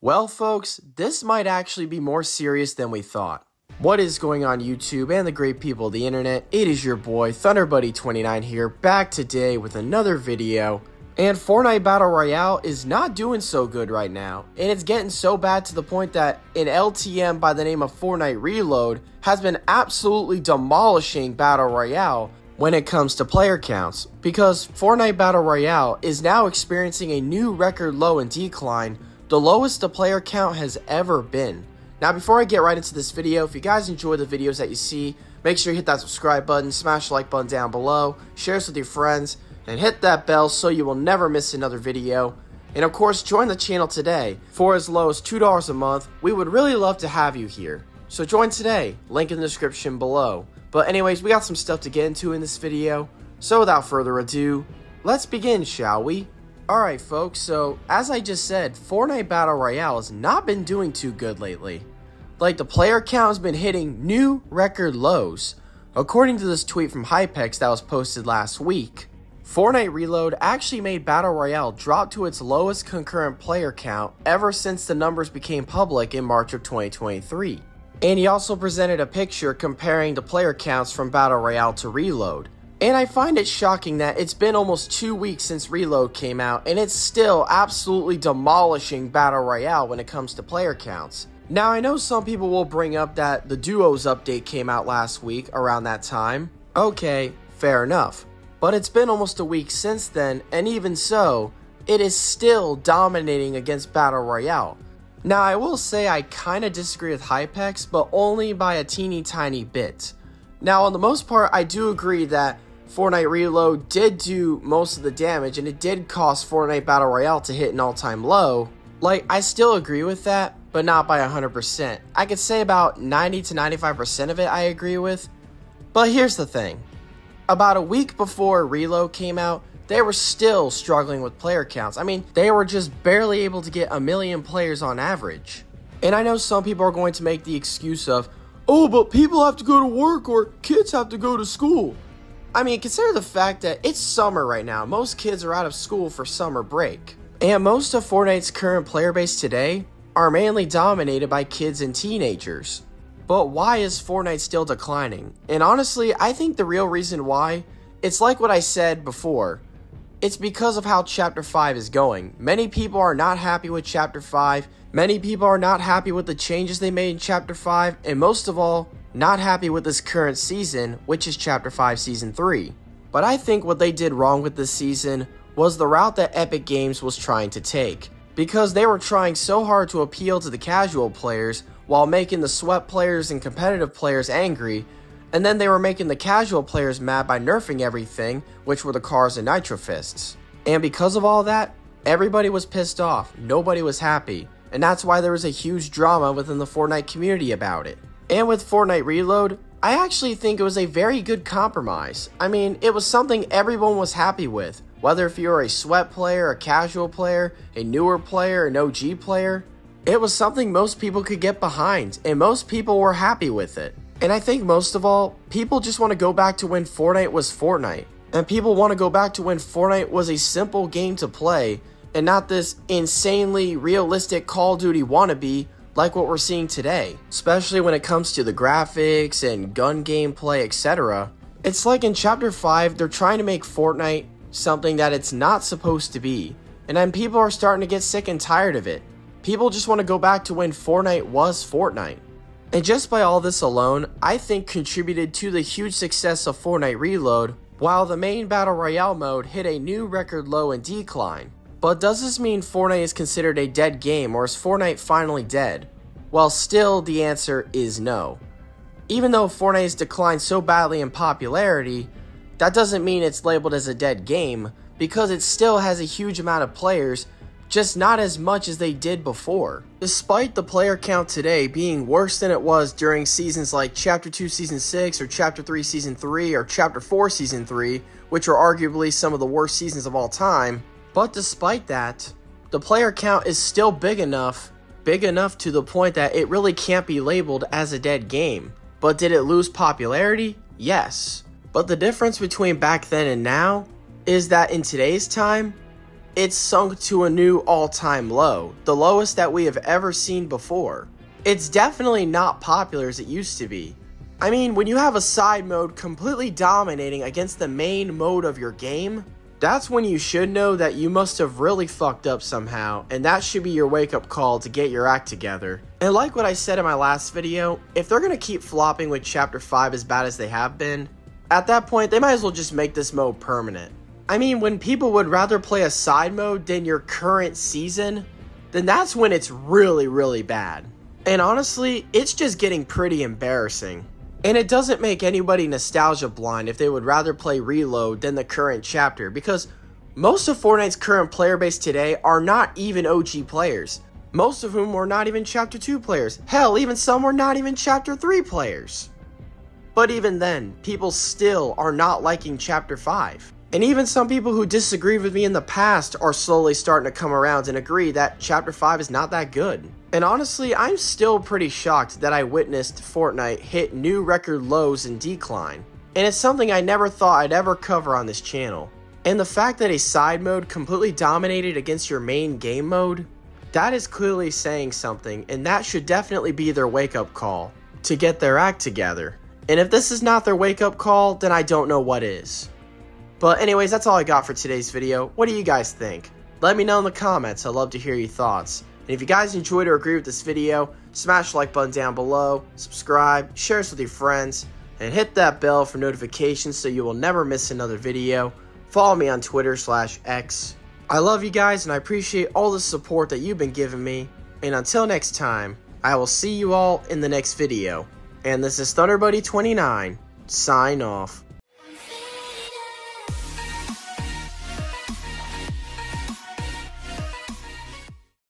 Well, folks, this might actually be more serious than we thought. What is going on YouTube and the great people of the internet? It is your boy, ThunderBuddy29 here, back today with another video. And Fortnite Battle Royale is not doing so good right now, and it's getting so bad to the point that an LTM by the name of Fortnite Reload has been absolutely demolishing Battle Royale when it comes to player counts, because Fortnite Battle Royale is now experiencing a new record low in decline, the lowest the player count has ever been. Now, before I get right into this video, if you guys enjoy the videos that you see, make sure you hit that subscribe button, smash the like button down below, share this with your friends, and hit that bell so you will never miss another video. And of course, join the channel today. For as low as $2 a month, we would really love to have you here. So join today, link in the description below. But anyways, we got some stuff to get into in this video, so without further ado, let's begin, shall we? Alright folks, so as I just said, Fortnite Battle Royale has not been doing too good lately. Like, the player count has been hitting new record lows. According to this tweet from Hypex that was posted last week, Fortnite Reload actually made Battle Royale drop to its lowest concurrent player count ever since the numbers became public in March of 2023. And he also presented a picture comparing the player counts from Battle Royale to Reload. And I find it shocking that it's been almost 2 weeks since Reload came out, and it's still absolutely demolishing Battle Royale when it comes to player counts. Now, I know some people will bring up that the Duos update came out last week around that time. Okay, fair enough. But it's been almost a week since then, and even so, it is still dominating against Battle Royale. Now, I will say I kinda disagree with Hypex, but only by a teeny tiny bit. Now, on the most part, I do agree that Fortnite Reload did do most of the damage, and it did cost Fortnite Battle Royale to hit an all-time low. Like, I still agree with that, but not by 100%. I could say about 90 to 95% of it I agree with. But here's the thing. About a week before Reload came out, they were still struggling with player counts. I mean, they were just barely able to get 1 million players on average. And I know some people are going to make the excuse of, oh, but people have to go to work or kids have to go to school. I mean, consider the fact that it's summer right now. Most kids are out of school for summer break. And most of Fortnite's current player base today are mainly dominated by kids and teenagers. But why is Fortnite still declining? And honestly, I think the real reason why, it's like what I said before. It's because of how Chapter 5 is going. Many people are not happy with Chapter 5. Many people are not happy with the changes they made in Chapter 5. And most of all, not happy with this current season, which is Chapter 5 Season 3. But I think what they did wrong with this season was the route that Epic Games was trying to take. Because they were trying so hard to appeal to the casual players while making the sweat players and competitive players angry, and then they were making the casual players mad by nerfing everything, which were the cars and nitro fists. And because of all that, everybody was pissed off, nobody was happy, and that's why there was a huge drama within the Fortnite community about it. And with Fortnite Reload, I actually think it was a very good compromise. I mean, it was something everyone was happy with, whether if you were a sweat player, a casual player, a newer player, an OG player. It was something most people could get behind, and most people were happy with it. And I think most of all, people just want to go back to when Fortnite was Fortnite. And people want to go back to when Fortnite was a simple game to play, and not this insanely realistic Call of Duty wannabe like what we're seeing today. Especially when it comes to the graphics and gun gameplay, etc. It's like in Chapter 5, they're trying to make Fortnite something that it's not supposed to be. And then people are starting to get sick and tired of it. People just want to go back to when Fortnite was Fortnite. And just by all this alone, I think contributed to the huge success of Fortnite Reload, while the main Battle Royale mode hit a new record low in decline. But does this mean Fortnite is considered a dead game, or is Fortnite finally dead? Well, still the answer is no. Even though Fortnite has declined so badly in popularity, that doesn't mean it's labeled as a dead game, because it still has a huge amount of players, just not as much as they did before. Despite the player count today being worse than it was during seasons like Chapter 2 Season 6 or Chapter 3 Season 3 or Chapter 4 Season 3, which are arguably some of the worst seasons of all time, but despite that, the player count is still big enough to the point that it really can't be labeled as a dead game. But did it lose popularity? Yes. But the difference between back then and now is that in today's time, it's sunk to a new all-time low, the lowest that we have ever seen before. It's definitely not popular as it used to be. I mean, when you have a side mode completely dominating against the main mode of your game, that's when you should know that you must have really fucked up somehow, and that should be your wake-up call to get your act together. And like what I said in my last video, if they're gonna keep flopping with Chapter 5 as bad as they have been, at that point, they might as well just make this mode permanent. I mean, when people would rather play a side mode than your current season, then that's when it's really, really bad. And honestly, it's just getting pretty embarrassing. And it doesn't make anybody nostalgia blind if they would rather play Reload than the current chapter, because most of Fortnite's current player base today are not even OG players. Most of whom were not even Chapter 2 players. Hell, even some were not even Chapter 3 players. But even then, people still are not liking Chapter 5. And even some people who disagreed with me in the past are slowly starting to come around and agree that Chapter 5 is not that good. And honestly, I'm still pretty shocked that I witnessed Fortnite hit new record lows in decline. And it's something I never thought I'd ever cover on this channel. And the fact that a side mode completely dominated against your main game mode, that is clearly saying something, and that should definitely be their wake-up call to get their act together. And if this is not their wake-up call, then I don't know what is. But anyways, that's all I got for today's video. What do you guys think? Let me know in the comments. I'd love to hear your thoughts. And if you guys enjoyed or agree with this video, smash the like button down below, subscribe, share this with your friends, and hit that bell for notifications so you will never miss another video. Follow me on Twitter/X. I love you guys and I appreciate all the support that you've been giving me. And until next time, I will see you all in the next video. And this is ThunderBuddy29, sign off.